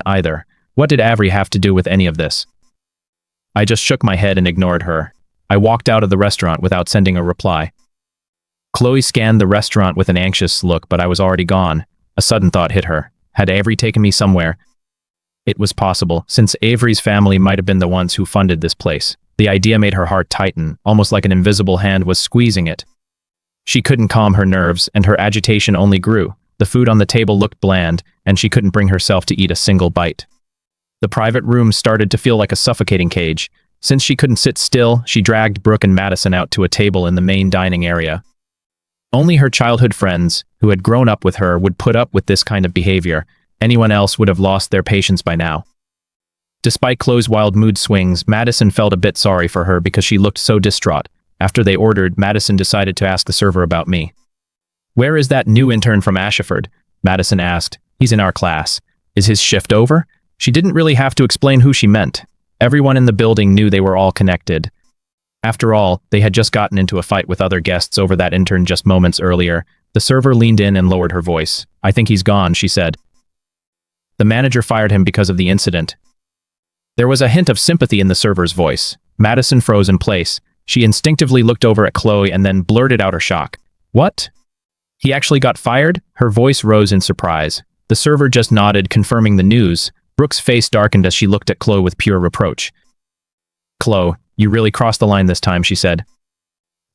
either. What did Avery have to do with any of this? I just shook my head and ignored her. I walked out of the restaurant without sending a reply. Chloe scanned the restaurant with an anxious look, but I was already gone. A sudden thought hit her. Had Avery taken me somewhere? It was possible, since Avery's family might have been the ones who funded this place. The idea made her heart tighten, almost like an invisible hand was squeezing it. She couldn't calm her nerves, and her agitation only grew. The food on the table looked bland, and she couldn't bring herself to eat a single bite. The private room started to feel like a suffocating cage. Since she couldn't sit still, she dragged Brooke and Madison out to a table in the main dining area. Only her childhood friends, who had grown up with her, would put up with this kind of behavior. Anyone else would have lost their patience by now. Despite Chloe's wild mood swings, Madison felt a bit sorry for her because she looked so distraught. After they ordered, Madison decided to ask the server about me. "Where is that new intern from Ashford?" Madison asked. "He's in our class. Is his shift over?" She didn't really have to explain who she meant. Everyone in the building knew they were all connected. After all, they had just gotten into a fight with other guests over that intern just moments earlier. The server leaned in and lowered her voice. "I think he's gone," she said. "The manager fired him because of the incident." There was a hint of sympathy in the server's voice. Madison froze in place. She instinctively looked over at Chloe and then blurted out her shock. "What? He actually got fired?" Her voice rose in surprise. The server just nodded, confirming the news. Brooke's face darkened as she looked at Chloe with pure reproach. "Chloe, you really crossed the line this time," she said.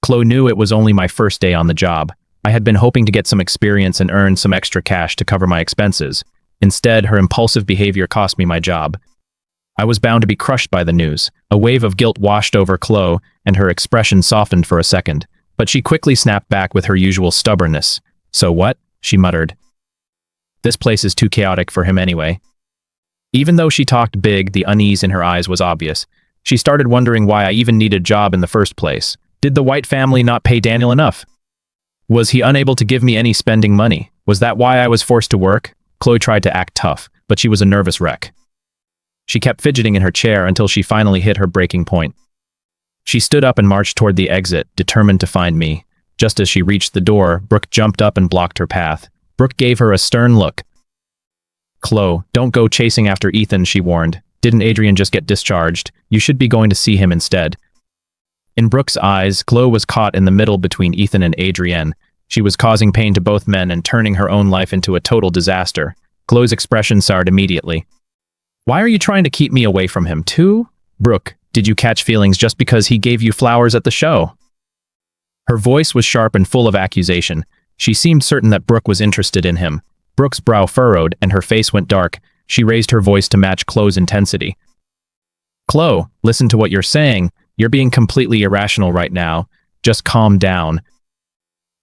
Chloe knew it was only my first day on the job. I had been hoping to get some experience and earn some extra cash to cover my expenses. Instead, her impulsive behavior cost me my job. I was bound to be crushed by the news. A wave of guilt washed over Chloe, and her expression softened for a second. But she quickly snapped back with her usual stubbornness. "So what?" she muttered. "This place is too chaotic for him anyway." Even though she talked big, the unease in her eyes was obvious. She started wondering why I even needed a job in the first place. Did the White family not pay Daniel enough? Was he unable to give me any spending money? Was that why I was forced to work? Chloe tried to act tough, but she was a nervous wreck. She kept fidgeting in her chair until she finally hit her breaking point. She stood up and marched toward the exit, determined to find me. Just as she reached the door, Brooke jumped up and blocked her path. Brooke gave her a stern look. "Chloe, don't go chasing after Ethan," she warned. "Didn't Adrian just get discharged? You should be going to see him instead." In Brooke's eyes, Chloe was caught in the middle between Ethan and Adrian. She was causing pain to both men and turning her own life into a total disaster. Chloe's expression soured immediately. "Why are you trying to keep me away from him, too? Brooke, did you catch feelings just because he gave you flowers at the show?" Her voice was sharp and full of accusation. She seemed certain that Brooke was interested in him. Brooke's brow furrowed and her face went dark. She raised her voice to match Chloe's intensity. "Chloe, listen to what you're saying. You're being completely irrational right now. Just calm down."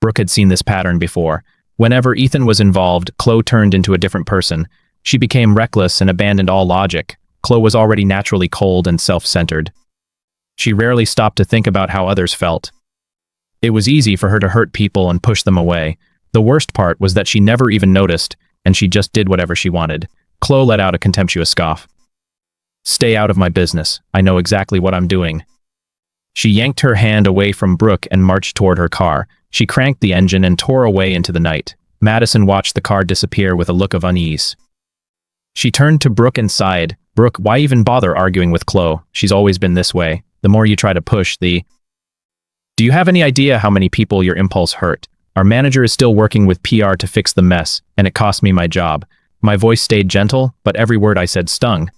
Brooke had seen this pattern before. Whenever Ethan was involved, Chloe turned into a different person. She became reckless and abandoned all logic. Chloe was already naturally cold and self-centered. She rarely stopped to think about how others felt. It was easy for her to hurt people and push them away. The worst part was that she never even noticed, and she just did whatever she wanted. Chloe let out a contemptuous scoff. "Stay out of my business. I know exactly what I'm doing." She yanked her hand away from Brooke and marched toward her car. She cranked the engine and tore away into the night. Madison watched the car disappear with a look of unease. She turned to Brooke and sighed. "Brooke, why even bother arguing with Chloe? She's always been this way. The more you try to push, the... Do you have any idea how many people your impulse hurt? Our manager is still working with PR to fix the mess, and it cost me my job." My voice stayed gentle, but every word I said stung.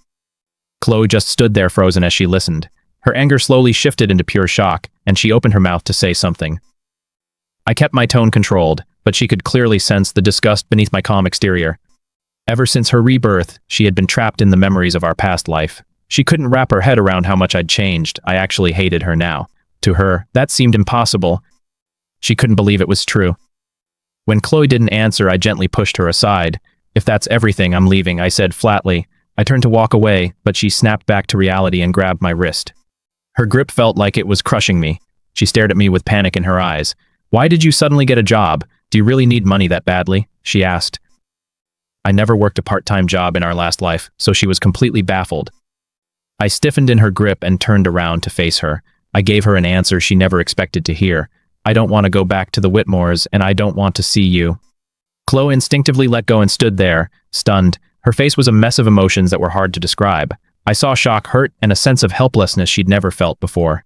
Chloe just stood there frozen as she listened. Her anger slowly shifted into pure shock, and she opened her mouth to say something. I kept my tone controlled, but she could clearly sense the disgust beneath my calm exterior. Ever since her rebirth, she had been trapped in the memories of our past life. She couldn't wrap her head around how much I'd changed. I actually hated her now. To her, that seemed impossible. She couldn't believe it was true. When Chloe didn't answer, I gently pushed her aside. "If that's everything, I'm leaving," I said flatly. I turned to walk away, but she snapped back to reality and grabbed my wrist. Her grip felt like it was crushing me. She stared at me with panic in her eyes. "Why did you suddenly get a job? Do you really need money that badly?" she asked. I never worked a part-time job in our last life, so she was completely baffled. I stiffened in her grip and turned around to face her. I gave her an answer she never expected to hear. "I don't want to go back to the Whitmores, and I don't want to see you." Chloe instinctively let go and stood there, stunned. Her face was a mess of emotions that were hard to describe. I saw shock, hurt, and a sense of helplessness she'd never felt before.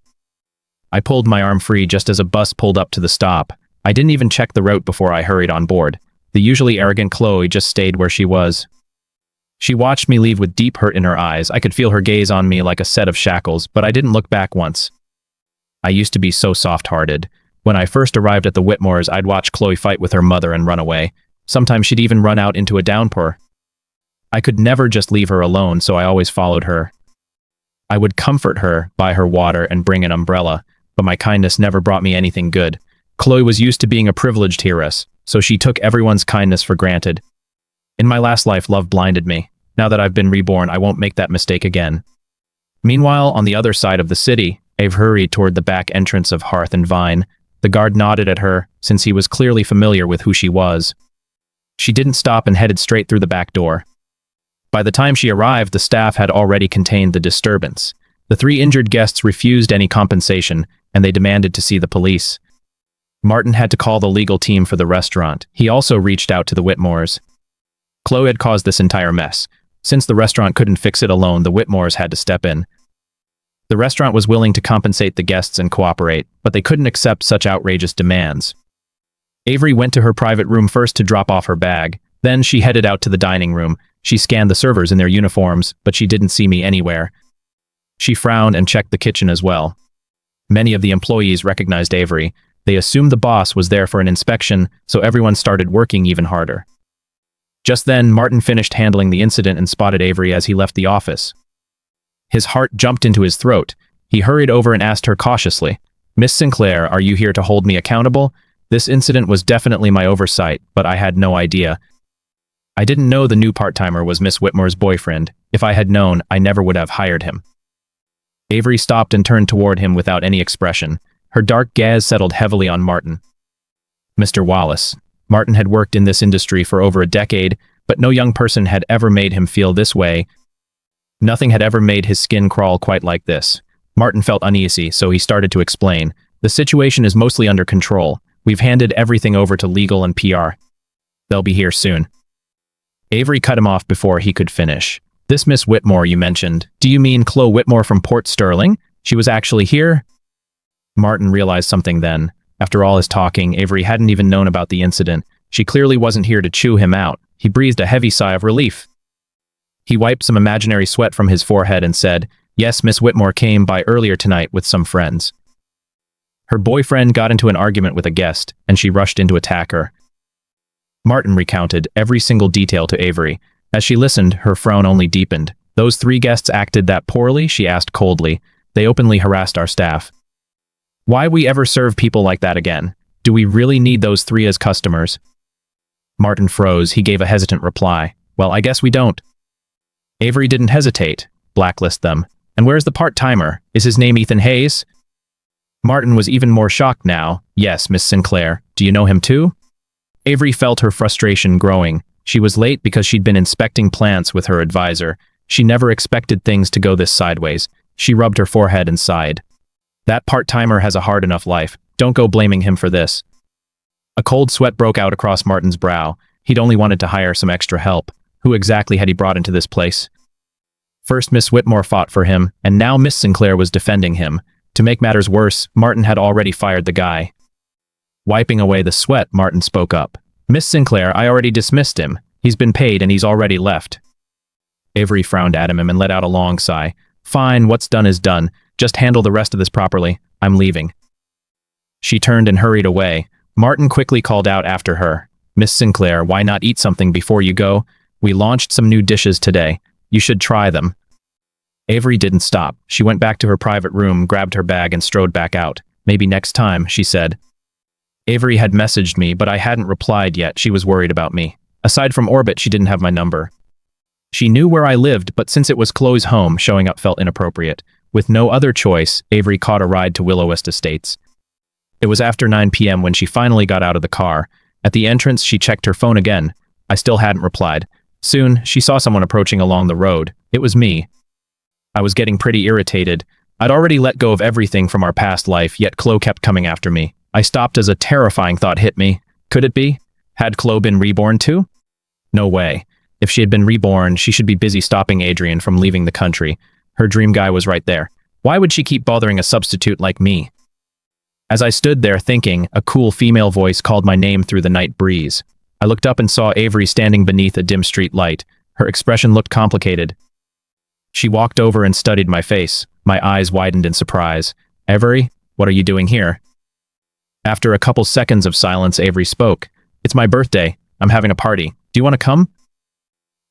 I pulled my arm free just as a bus pulled up to the stop. I didn't even check the route before I hurried on board. The usually arrogant Chloe just stayed where she was. She watched me leave with deep hurt in her eyes. I could feel her gaze on me like a set of shackles, but I didn't look back once. I used to be so soft-hearted. When I first arrived at the Whitmores, I'd watch Chloe fight with her mother and run away. Sometimes she'd even run out into a downpour. I could never just leave her alone, so I always followed her. I would comfort her, buy her water, and bring an umbrella, but my kindness never brought me anything good. Chloe was used to being a privileged heiress, so she took everyone's kindness for granted. In my last life, love blinded me. Now that I've been reborn, I won't make that mistake again. Meanwhile, on the other side of the city, Ave hurried toward the back entrance of Hearth and Vine. The guard nodded at her, since he was clearly familiar with who she was. She didn't stop and headed straight through the back door. By the time she arrived, the staff had already contained the disturbance. The 3 injured guests refused any compensation, and they demanded to see the police. Martin had to call the legal team for the restaurant. He also reached out to the Whitmores. Chloe had caused this entire mess. Since the restaurant couldn't fix it alone, the Whitmores had to step in. The restaurant was willing to compensate the guests and cooperate, but they couldn't accept such outrageous demands. Avery went to her private room first to drop off her bag. Then she headed out to the dining room. She scanned the servers in their uniforms, but she didn't see me anywhere. She frowned and checked the kitchen as well. Many of the employees recognized Avery. They assumed the boss was there for an inspection, so everyone started working even harder. Just then, Martin finished handling the incident and spotted Avery as he left the office. His heart jumped into his throat. He hurried over and asked her cautiously, "Miss Sinclair, are you here to hold me accountable? This incident was definitely my oversight, but I had no idea. I didn't know the new part-timer was Miss Whitmore's boyfriend. If I had known, I never would have hired him." Avery stopped and turned toward him without any expression. Her dark gaze settled heavily on Martin. Mr. Wallace. Martin had worked in this industry for over a decade, but no young person had ever made him feel this way. Nothing had ever made his skin crawl quite like this. Martin felt uneasy, so he started to explain. "The situation is mostly under control. We've handed everything over to legal and PR. They'll be here soon." Avery cut him off before he could finish. "This Miss Whitmore you mentioned, do you mean Chloe Whitmore from Port Sterling? She was actually here?" Martin realized something then. After all his talking, Avery hadn't even known about the incident. She clearly wasn't here to chew him out. He breathed a heavy sigh of relief. He wiped some imaginary sweat from his forehead and said, "Yes, Miss Whitmore came by earlier tonight with some friends. Her boyfriend got into an argument with a guest, and she rushed in to attack her." Martin recounted every single detail to Avery. As she listened, her frown only deepened. "Those 3 guests acted that poorly?" she asked coldly. "They openly harassed our staff. Why we ever serve people like that again? Do we really need those 3 as customers?" Martin froze. He gave a hesitant reply. "Well, I guess we don't." Avery didn't hesitate. "Blacklist them. And where's the part-timer? Is his name Ethan Hayes?" Martin was even more shocked now. "Yes, Miss Sinclair. Do you know him too?" Avery felt her frustration growing. She was late because she'd been inspecting plants with her advisor. She never expected things to go this sideways. She rubbed her forehead and sighed. "That part-timer has a hard enough life. Don't go blaming him for this." A cold sweat broke out across Martin's brow. He'd only wanted to hire some extra help. Who exactly had he brought into this place? First Miss Whitmore fought for him, and now Miss Sinclair was defending him. To make matters worse, Martin had already fired the guy. Wiping away the sweat, Martin spoke up. "Miss Sinclair, I already dismissed him. He's been paid and he's already left." Avery frowned at him and let out a long sigh. "Fine, what's done is done. Just handle the rest of this properly. I'm leaving." She turned and hurried away. Martin quickly called out after her. "Miss Sinclair, why not eat something before you go? We launched some new dishes today. You should try them." Avery didn't stop. She went back to her private room, grabbed her bag, and strode back out. "Maybe next time," she said. Avery had messaged me, but I hadn't replied yet. She was worried about me. Aside from Orbit, she didn't have my number. She knew where I lived, but since it was Chloe's home, showing up felt inappropriate. With no other choice, Avery caught a ride to Willowest Estates. It was after 9 p.m. when she finally got out of the car. At the entrance, she checked her phone again. I still hadn't replied. Soon, she saw someone approaching along the road. It was me. I was getting pretty irritated. I'd already let go of everything from our past life, yet Chloe kept coming after me. I stopped as a terrifying thought hit me. Could it be? Had Chloe been reborn too? No way. If she had been reborn, she should be busy stopping Adrian from leaving the country. Her dream guy was right there. Why would she keep bothering a substitute like me? As I stood there thinking, a cool female voice called my name through the night breeze. I looked up and saw Avery standing beneath a dim street light. Her expression looked complicated. She walked over and studied my face. My eyes widened in surprise. "Avery, what are you doing here?" After a couple seconds of silence, Avery spoke. "It's my birthday. I'm having a party. Do you want to come?"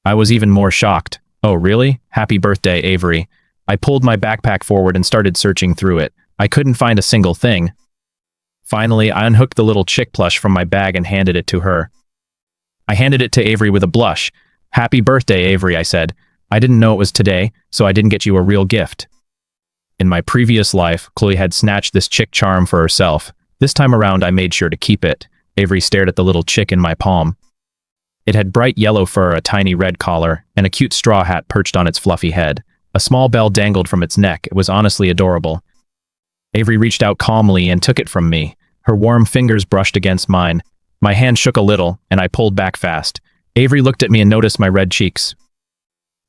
I was even more shocked. "Oh, really? Happy birthday, Avery." I pulled my backpack forward and started searching through it. I couldn't find a single thing. Finally, I unhooked the little chick plush from my bag and handed it to her. I handed it to Avery with a blush. "Happy birthday, Avery," I said. "I didn't know it was today, so I didn't get you a real gift." In my previous life, Chloe had snatched this chick charm for herself. This time around, I made sure to keep it. Avery stared at the little chick in my palm. It had bright yellow fur, a tiny red collar, and a cute straw hat perched on its fluffy head. A small bell dangled from its neck. It was honestly adorable. Avery reached out calmly and took it from me. Her warm fingers brushed against mine. My hand shook a little, and I pulled back fast. Avery looked at me and noticed my red cheeks.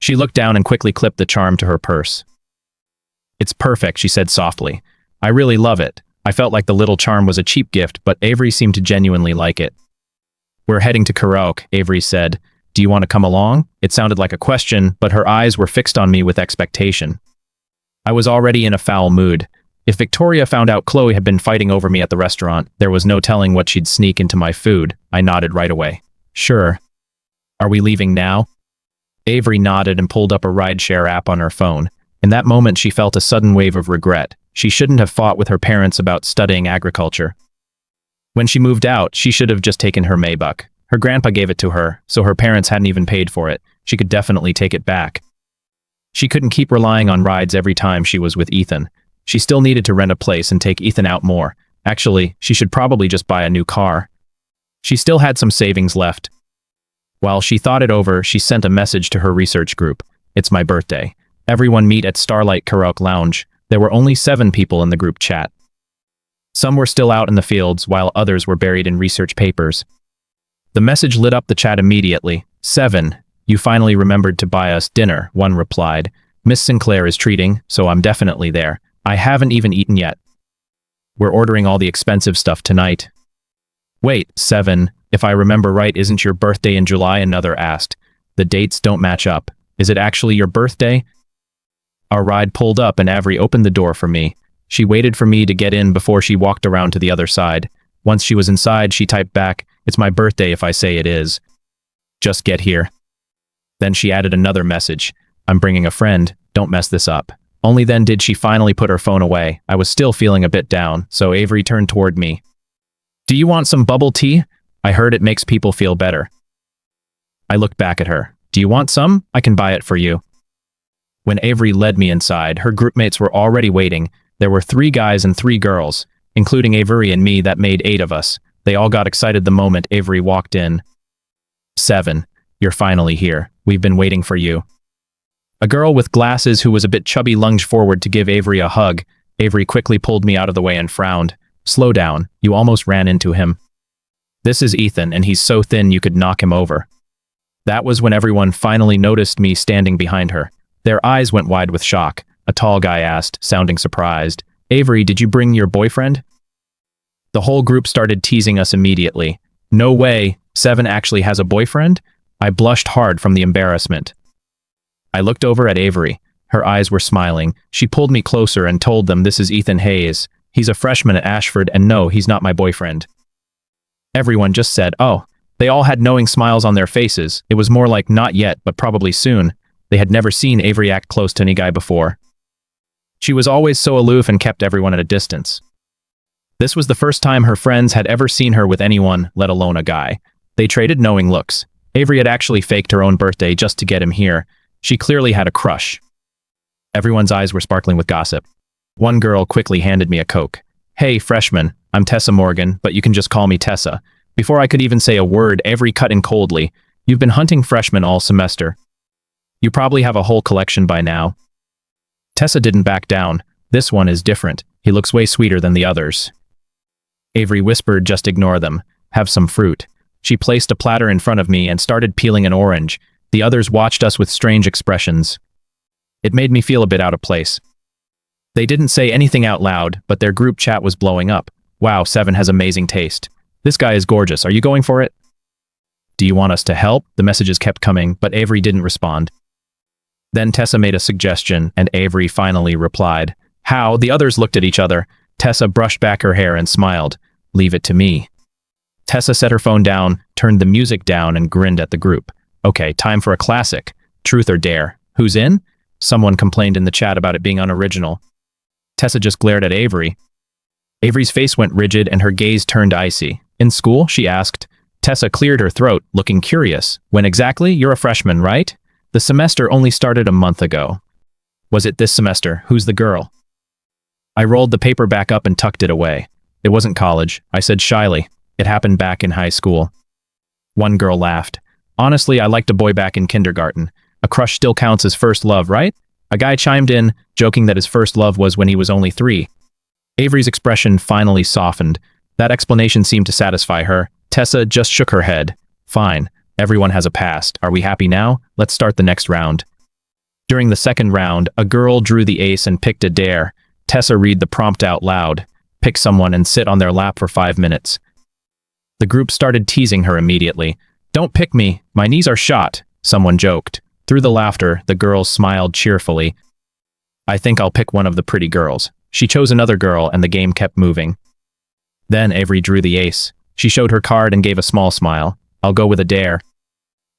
She looked down and quickly clipped the charm to her purse. "It's perfect," she said softly. "I really love it." I felt like the little charm was a cheap gift, but Avery seemed to genuinely like it. "We're heading to karaoke," Avery said. "Do you want to come along?" It sounded like a question, but her eyes were fixed on me with expectation. I was already in a foul mood. If Victoria found out Chloe had been fighting over me at the restaurant, there was no telling what she'd sneak into my food. I nodded right away. "Sure." "Are we leaving now?" Avery nodded and pulled up a rideshare app on her phone. In that moment, she felt a sudden wave of regret. She shouldn't have fought with her parents about studying agriculture. When she moved out, she should have just taken her Maybach. Her grandpa gave it to her, so her parents hadn't even paid for it. She could definitely take it back. She couldn't keep relying on rides every time she was with Ethan. She still needed to rent a place and take Ethan out more. Actually, she should probably just buy a new car. She still had some savings left. While she thought it over, she sent a message to her research group. "It's my birthday. Everyone meet at Starlight Karaoke Lounge." There were only 7 people in the group chat. Some were still out in the fields, while others were buried in research papers. The message lit up the chat immediately. "7. You finally remembered to buy us dinner," one replied. "Miss Sinclair is treating, so I'm definitely there. I haven't even eaten yet. We're ordering all the expensive stuff tonight." "Wait, 7. If I remember right, isn't your birthday in July?" another asked. "The dates don't match up. Is it actually your birthday?" Our ride pulled up and Avery opened the door for me. She waited for me to get in before she walked around to the other side. Once she was inside, she typed back, "It's my birthday if I say it is. Just get here." Then she added another message. "I'm bringing a friend. Don't mess this up." Only then did she finally put her phone away. I was still feeling a bit down, so Avery turned toward me. "Do you want some bubble tea? I heard it makes people feel better." I looked back at her. "Do you want some? I can buy it for you." When Avery led me inside, her groupmates were already waiting. There were 3 guys and 3 girls, including Avery and me. That made 8 of us. They all got excited the moment Avery walked in. "7. You're finally here. We've been waiting for you." A girl with glasses who was a bit chubby lunged forward to give Avery a hug. Avery quickly pulled me out of the way and frowned. "Slow down. You almost ran into him." "This is Ethan, and he's so thin you could knock him over." That was when everyone finally noticed me standing behind her. Their eyes went wide with shock. A tall guy asked, sounding surprised, "Avery, did you bring your boyfriend?" The whole group started teasing us immediately. "No way, 7 actually has a boyfriend?" I blushed hard from the embarrassment. I looked over at Avery. Her eyes were smiling. She pulled me closer and told them, "This is Ethan Hayes. He's a freshman at Ashford, and no, he's not my boyfriend." Everyone just said, "Oh." They all had knowing smiles on their faces. It was more like not yet, but probably soon. They had never seen Avery act close to any guy before. She was always so aloof and kept everyone at a distance. This was the first time her friends had ever seen her with anyone, let alone a guy. They traded knowing looks. Avery had actually faked her own birthday just to get him here. She clearly had a crush. Everyone's eyes were sparkling with gossip. One girl quickly handed me a Coke. "Hey, freshman, I'm Tessa Morgan, but you can just call me Tessa." Before I could even say a word, Avery cut in coldly. "You've been hunting freshmen all semester. You probably have a whole collection by now." Tessa didn't back down. "This one is different. He looks way sweeter than the others." Avery whispered, "Just ignore them. Have some fruit." She placed a platter in front of me and started peeling an orange. The others watched us with strange expressions. It made me feel a bit out of place. They didn't say anything out loud, but their group chat was blowing up. Wow, 7 has amazing taste. This guy is gorgeous. Are you going for it? Do you want us to help? The messages kept coming, but Avery didn't respond. Then Tessa made a suggestion, and Avery finally replied. How? The others looked at each other. Tessa brushed back her hair and smiled. Leave it to me. Tessa set her phone down, turned the music down, and grinned at the group. Okay, time for a classic. Truth or dare. Who's in? Someone complained in the chat about it being unoriginal. Tessa just glared at Avery. Avery's face went rigid and her gaze turned icy. In school? She asked. Tessa cleared her throat, looking curious. When exactly? You're a freshman, right? The semester only started a month ago. Was it this semester? Who's the girl? I rolled the paper back up and tucked it away. It wasn't college, I said shyly. It happened back in high school. One girl laughed. Honestly, I liked a boy back in kindergarten. A crush still counts as first love, right? A guy chimed in, joking that his first love was when he was only 3. Avery's expression finally softened. That explanation seemed to satisfy her. Tessa just shook her head. Fine. Everyone has a past. Are we happy now? Let's start the next round. During the second round, a girl drew the ace and picked a dare. Tessa read the prompt out loud. Pick someone and sit on their lap for 5 minutes. The group started teasing her immediately. Don't pick me. My knees are shot, someone joked. Through the laughter, the girls smiled cheerfully. I think I'll pick one of the pretty girls. She chose another girl and the game kept moving. Then Avery drew the ace. She showed her card and gave a small smile. I'll go with a dare.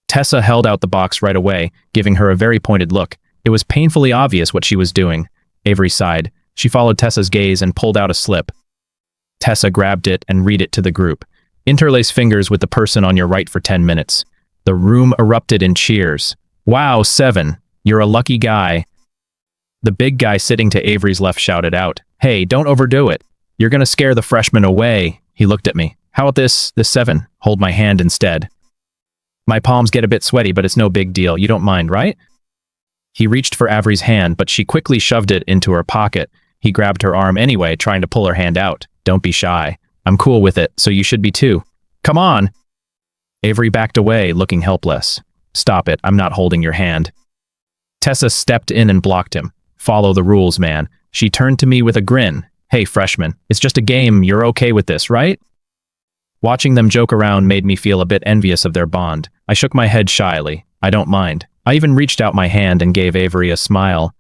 Tessa held out the box right away, giving her a very pointed look. It was painfully obvious what she was doing. Avery sighed. She followed Tessa's gaze and pulled out a slip. Tessa grabbed it and read it to the group. Interlace fingers with the person on your right for 10 minutes. The room erupted in cheers. Wow, 7. You're a lucky guy. The big guy sitting to Avery's left shouted out. Hey, don't overdo it. You're gonna scare the freshmen away. He looked at me. How about this 7? Hold my hand instead. My palms get a bit sweaty, but it's no big deal. You don't mind, right? He reached for Avery's hand, but she quickly shoved it into her pocket. He grabbed her arm anyway, trying to pull her hand out. Don't be shy. I'm cool with it, so you should be too. Come on! Avery backed away, looking helpless. Stop it, I'm not holding your hand. Tessa stepped in and blocked him. Follow the rules, man. She turned to me with a grin. Hey, freshman, it's just a game. You're okay with this, right? Watching them joke around made me feel a bit envious of their bond. I shook my head shyly. I don't mind. I even reached out my hand and gave Avery a smile.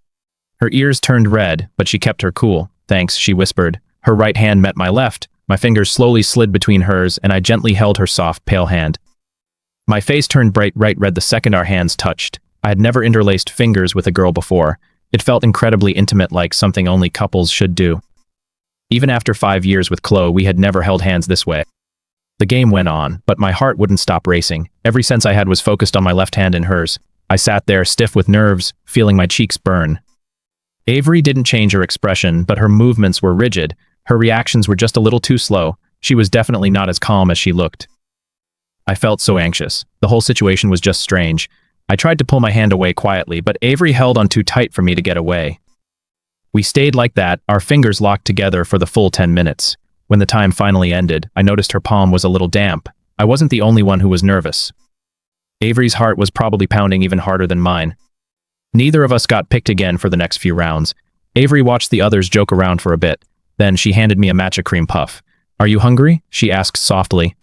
Her ears turned red, but she kept her cool. Thanks, she whispered. Her right hand met my left. My fingers slowly slid between hers, and I gently held her soft, pale hand. My face turned bright red the second our hands touched. I had never interlaced fingers with a girl before. It felt incredibly intimate, like something only couples should do. Even after 5 years with Chloe, we had never held hands this way. The game went on, but my heart wouldn't stop racing. Every sense I had was focused on my left hand in hers. I sat there, stiff with nerves, feeling my cheeks burn. Avery didn't change her expression, but her movements were rigid. Her reactions were just a little too slow. She was definitely not as calm as she looked. I felt so anxious. The whole situation was just strange. I tried to pull my hand away quietly, but Avery held on too tight for me to get away. We stayed like that, our fingers locked together for the full 10 minutes. When the time finally ended, I noticed her palm was a little damp. I wasn't the only one who was nervous. Avery's heart was probably pounding even harder than mine. Neither of us got picked again for the next few rounds. Avery watched the others joke around for a bit. Then she handed me a matcha cream puff. Are you hungry? She asked softly.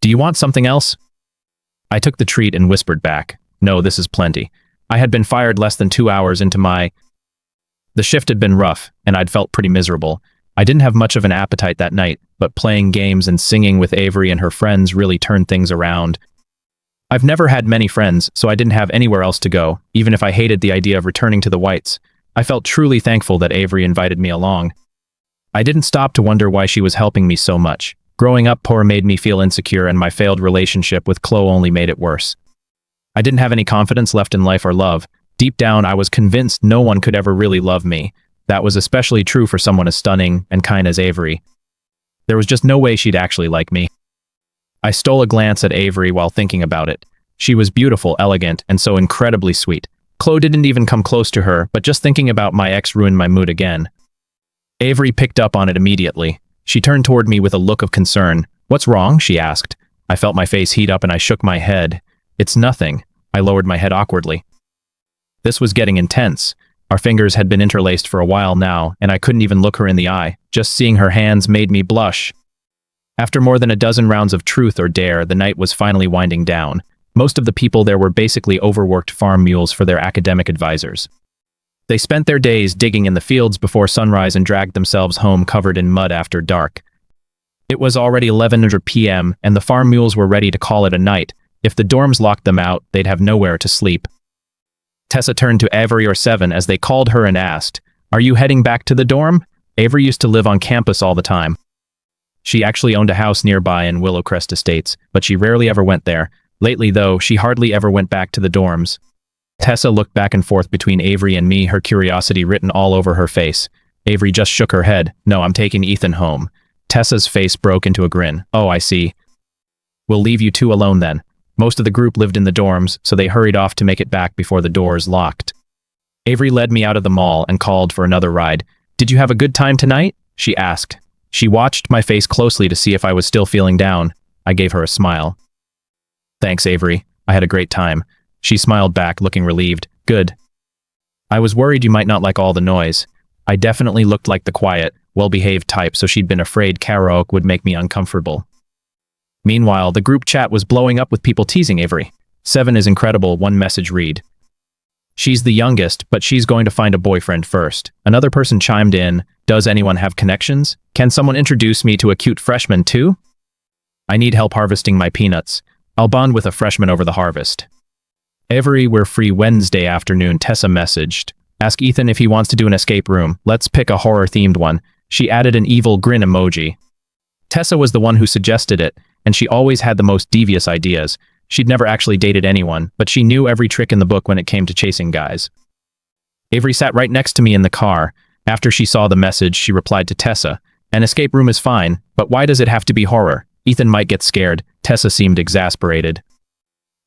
Do you want something else? I took the treat and whispered back. No, this is plenty. I had been fired less than 2 hours into my... The shift had been rough, and I'd felt pretty miserable. I didn't have much of an appetite that night, but playing games and singing with Avery and her friends really turned things around. I've never had many friends, so I didn't have anywhere else to go, even if I hated the idea of returning to the Whites. I felt truly thankful that Avery invited me along. I didn't stop to wonder why she was helping me so much. Growing up poor made me feel insecure, and my failed relationship with Chloe only made it worse. I didn't have any confidence left in life or love. Deep down, I was convinced no one could ever really love me. That was especially true for someone as stunning and kind as Avery. There was just no way she'd actually like me. I stole a glance at Avery while thinking about it. She was beautiful, elegant, and so incredibly sweet. Chloe didn't even come close to her, but just thinking about my ex ruined my mood again. Avery picked up on it immediately. She turned toward me with a look of concern. What's wrong? She asked. I felt my face heat up and I shook my head. It's nothing. I lowered my head awkwardly. This was getting intense. Our fingers had been interlaced for a while now, and I couldn't even look her in the eye. Just seeing her hands made me blush. After more than a dozen rounds of truth or dare, the night was finally winding down. Most of the people there were basically overworked farm mules for their academic advisors. They spent their days digging in the fields before sunrise and dragged themselves home covered in mud after dark. It was already 11:00 p.m., and the farm mules were ready to call it a night. If the dorms locked them out, they'd have nowhere to sleep. Tessa turned to Avery or Seven as they called her and asked, "Are you heading back to the dorm?" Avery used to live on campus all the time. She actually owned a house nearby in Willowcrest Estates, but she rarely ever went there. Lately, though, she hardly ever went back to the dorms. Tessa looked back and forth between Avery and me, her curiosity written all over her face. Avery just shook her head. "No, I'm taking Ethan home." Tessa's face broke into a grin. "Oh, I see. We'll leave you two alone then." Most of the group lived in the dorms, so they hurried off to make it back before the doors locked. Avery led me out of the mall and called for another ride. "Did you have a good time tonight?" she asked. She watched my face closely to see if I was still feeling down. I gave her a smile. "Thanks, Avery. I had a great time." She smiled back, looking relieved. "Good. I was worried you might not like all the noise." I definitely looked like the quiet, well-behaved type, so she'd been afraid karaoke would make me uncomfortable. Meanwhile, the group chat was blowing up with people teasing Avery. "Seven is incredible," one message read. "She's the youngest, but she's going to find a boyfriend first." Another person chimed in, "Does anyone have connections? Can someone introduce me to a cute freshman too? I need help harvesting my peanuts. I'll bond with a freshman over the harvest." "Avery, we're free Wednesday afternoon," Tessa messaged. "Ask Ethan if he wants to do an escape room. Let's pick a horror-themed one." She added an evil grin emoji. Tessa was the one who suggested it, and she always had the most devious ideas. She'd never actually dated anyone, but she knew every trick in the book when it came to chasing guys. Avery sat right next to me in the car. After she saw the message, she replied to Tessa, "An escape room is fine, but why does it have to be horror? Ethan might get scared." Tessa seemed exasperated.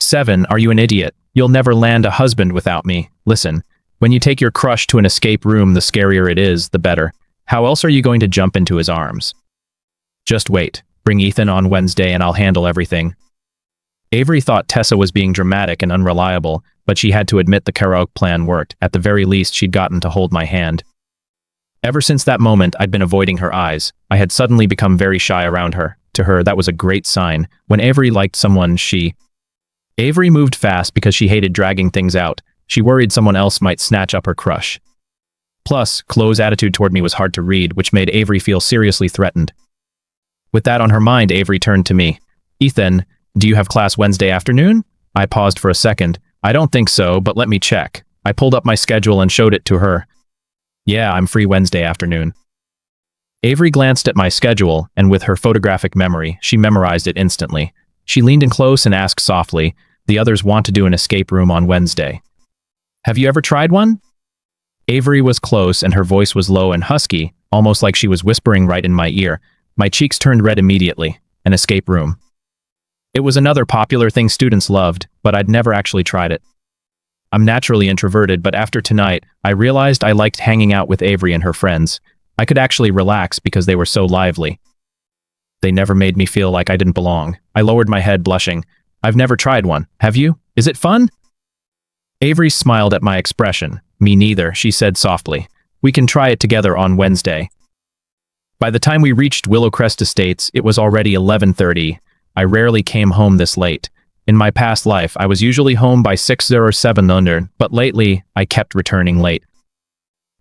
"Seven, are you an idiot? You'll never land a husband without me. Listen, when you take your crush to an escape room, the scarier it is, the better. How else are you going to jump into his arms? Just wait. Bring Ethan on Wednesday and I'll handle everything." Avery thought Tessa was being dramatic and unreliable, but she had to admit the karaoke plan worked. At the very least, she'd gotten to hold my hand. Ever since that moment, I'd been avoiding her eyes. I had suddenly become very shy around her. To her, that was a great sign. When Avery liked someone, Avery moved fast because she hated dragging things out. She worried someone else might snatch up her crush. Plus, Chloe's attitude toward me was hard to read, which made Avery feel seriously threatened. With that on her mind, Avery turned to me. "Ethan, do you have class Wednesday afternoon?" I paused for a second. "I don't think so, but let me check." I pulled up my schedule and showed it to her. "Yeah, I'm free Wednesday afternoon." Avery glanced at my schedule, and with her photographic memory, she memorized it instantly. She leaned in close and asked softly, "The others want to do an escape room on Wednesday. Have you ever tried one?" Avery was close, and her voice was low and husky, almost like she was whispering right in my ear. My cheeks turned red immediately. An escape room. It was another popular thing students loved, but I'd never actually tried it. I'm naturally introverted, but after tonight, I realized I liked hanging out with Avery and her friends. I could actually relax because they were so lively. They never made me feel like I didn't belong. I lowered my head, blushing. "I've never tried one. Have you? Is it fun?" Avery smiled at my expression. "Me neither," she said softly. "We can try it together on Wednesday." By the time we reached Willowcrest Estates, it was already 11:30. I rarely came home this late. In my past life, I was usually home by 6 or 7 under, but lately, I kept returning late.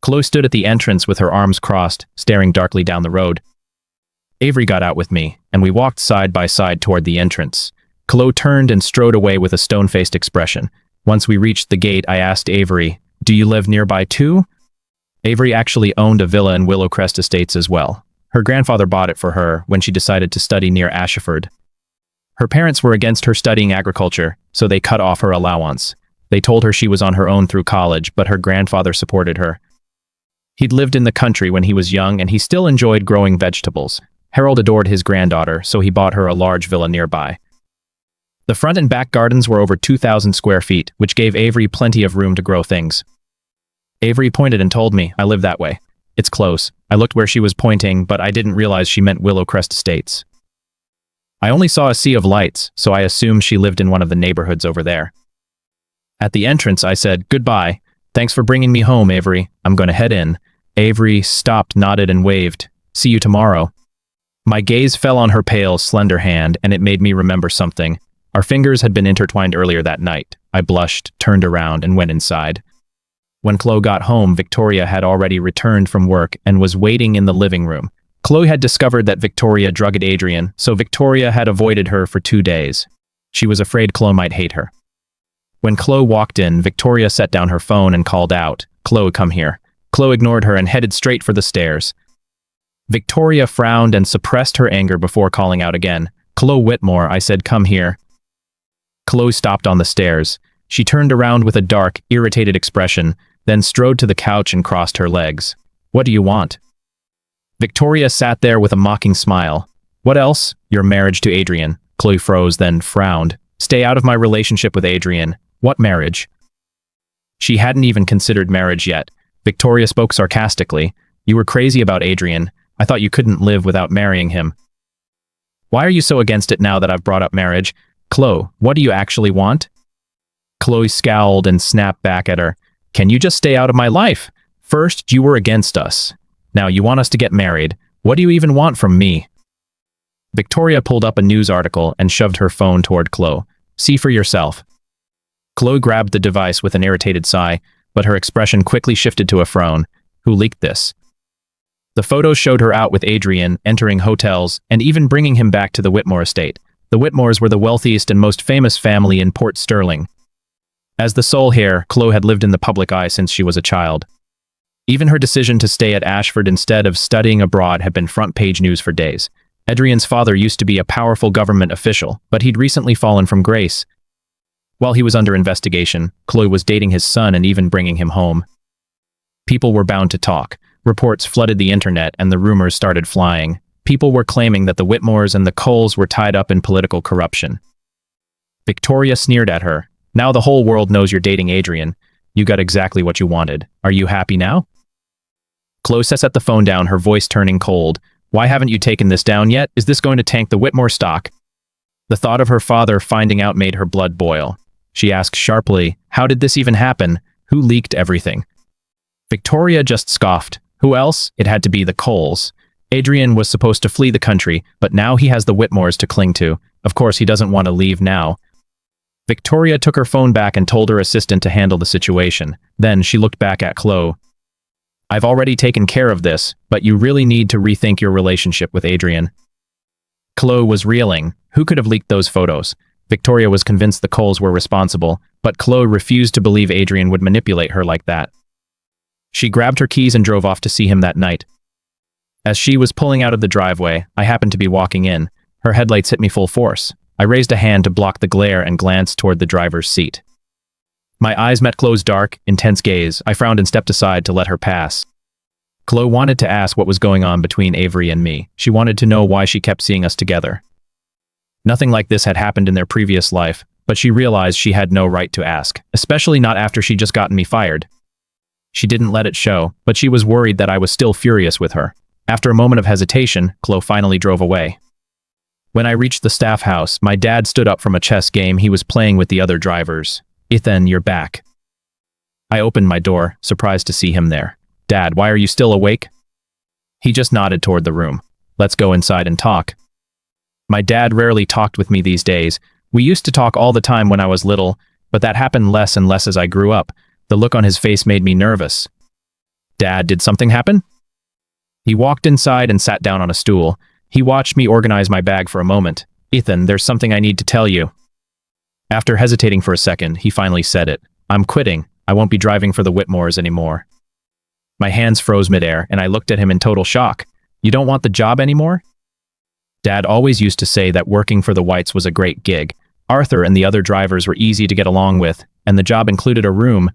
Chloe stood at the entrance with her arms crossed, staring darkly down the road. Avery got out with me, and we walked side by side toward the entrance. Chloe turned and strode away with a stone-faced expression. Once we reached the gate, I asked Avery, "Do you live nearby too?" Avery actually owned a villa in Willowcrest Estates as well. Her grandfather bought it for her when she decided to study near Ashford. Her parents were against her studying agriculture, so they cut off her allowance. They told her she was on her own through college, but her grandfather supported her. He'd lived in the country when he was young, and he still enjoyed growing vegetables. Harold adored his granddaughter, so he bought her a large villa nearby. The front and back gardens were over 2,000 square feet, which gave Avery plenty of room to grow things. Avery pointed and told me, "I live that way. It's close." I looked where she was pointing, but I didn't realize she meant Willowcrest Estates. I only saw a sea of lights, so I assumed she lived in one of the neighborhoods over there. At the entrance, I said, "Goodbye. Thanks for bringing me home, Avery. I'm going to head in." Avery stopped, nodded, and waved. "See you tomorrow." My gaze fell on her pale, slender hand, and it made me remember something. Our fingers had been intertwined earlier that night. I blushed, turned around, and went inside. When Chloe got home, Victoria had already returned from work and was waiting in the living room. Chloe had discovered that Victoria drugged Adrian, so Victoria had avoided her for 2 days. She was afraid Chloe might hate her. When Chloe walked in, Victoria set down her phone and called out, "Chloe, come here." Chloe ignored her and headed straight for the stairs. Victoria frowned and suppressed her anger before calling out again. "Chloe Whitmore," I said, "come here." Chloe stopped on the stairs. She turned around with a dark, irritated expression, then strode to the couch and crossed her legs. "What do you want?" Victoria sat there with a mocking smile. "What else?" "Your marriage to Adrian." Chloe froze, then frowned. "Stay out of my relationship with Adrian." "What marriage?" She hadn't even considered marriage yet. Victoria spoke sarcastically. "You were crazy about Adrian. I thought you couldn't live without marrying him. Why are you so against it now that I've brought up marriage? Chloe, what do you actually want?" Chloe scowled and snapped back at her. "Can you just stay out of my life? First, you were against us. Now you want us to get married. What do you even want from me?" Victoria pulled up a news article and shoved her phone toward Chloe. "See for yourself." Chloe grabbed the device with an irritated sigh, but her expression quickly shifted to a frown. "Who leaked this?" The photos showed her out with Adrian, entering hotels, and even bringing him back to the Whitmore estate. The Whitmores were the wealthiest and most famous family in Port Sterling. As the sole heir, Chloe had lived in the public eye since she was a child. Even her decision to stay at Ashford instead of studying abroad had been front-page news for days. Adrian's father used to be a powerful government official, but he'd recently fallen from grace. While he was under investigation, Chloe was dating his son and even bringing him home. People were bound to talk. Reports flooded the internet and the rumors started flying. People were claiming that the Whitmores and the Coles were tied up in political corruption. Victoria sneered at her. "Now the whole world knows you're dating Adrian. You got exactly what you wanted. Are you happy now?" Chloe set the phone down, her voice turning cold. "Why haven't you taken this down yet? Is this going to tank the Whitmore stock?" The thought of her father finding out made her blood boil. She asked sharply, "How did this even happen? Who leaked everything?" Victoria just scoffed. "Who else? It had to be the Coles. Adrian was supposed to flee the country, but now he has the Whitmores to cling to. Of course, he doesn't want to leave now." Victoria took her phone back and told her assistant to handle the situation. Then she looked back at Chloe. "I've already taken care of this, but you really need to rethink your relationship with Adrian." Chloe was reeling. Who could have leaked those photos? Victoria was convinced the Coles were responsible, but Chloe refused to believe Adrian would manipulate her like that. She grabbed her keys and drove off to see him that night. As she was pulling out of the driveway, I happened to be walking in. Her headlights hit me full force. I raised a hand to block the glare and glanced toward the driver's seat. My eyes met Chloe's dark, intense gaze. I frowned and stepped aside to let her pass. Chloe wanted to ask what was going on between Avery and me. She wanted to know why she kept seeing us together. Nothing like this had happened in their previous life, but she realized she had no right to ask, especially not after she'd just gotten me fired. She didn't let it show, but she was worried that I was still furious with her. After a moment of hesitation, Chloe finally drove away. When I reached the staff house, my dad stood up from a chess game he was playing with the other drivers. "Ethan, you're back." I opened my door, surprised to see him there. "Dad, why are you still awake?" He just nodded toward the room. "Let's go inside and talk." My dad rarely talked with me these days. We used to talk all the time when I was little, but that happened less and less as I grew up. The look on his face made me nervous. "Dad, did something happen?" He walked inside and sat down on a stool. He watched me organize my bag for a moment. "Ethan, there's something I need to tell you." After hesitating for a second, he finally said it. "I'm quitting. I won't be driving for the Whitmores anymore." My hands froze midair, and I looked at him in total shock. "You don't want the job anymore?" Dad always used to say that working for the Whites was a great gig. Arthur and the other drivers were easy to get along with, and the job included a room,